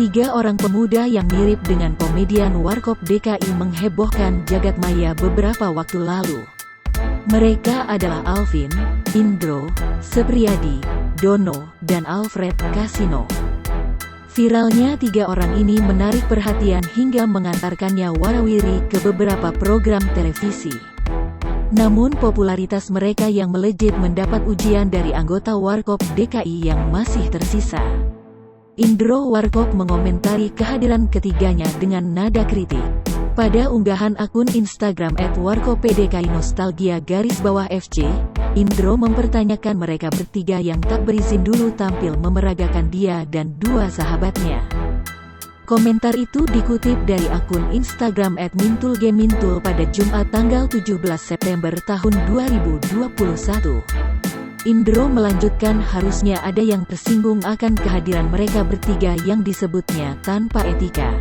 Tiga orang pemuda yang mirip dengan komedian Warkop DKI menghebohkan jagat maya beberapa waktu lalu. Mereka adalah Alvin, Indro, Sepriyadi, Dono, dan Alfred Kasino. Viralnya tiga orang ini menarik perhatian hingga mengantarkannya warawiri ke beberapa program televisi. Namun popularitas mereka yang melejit mendapat ujian dari anggota Warkop DKI yang masih tersisa. Indro Warkop mengomentari kehadiran ketiganya dengan nada kritik. Pada unggahan akun Instagram @warkopdki_nostalgia_fc, Indro mempertanyakan mereka bertiga yang tak berizin dulu tampil memeragakan dia dan dua sahabatnya. Komentar itu dikutip dari akun Instagram @mintulgemintul pada Jumat tanggal 17 September tahun 2021. Indro melanjutkan harusnya ada yang tersinggung akan kehadiran mereka bertiga yang disebutnya tanpa etika.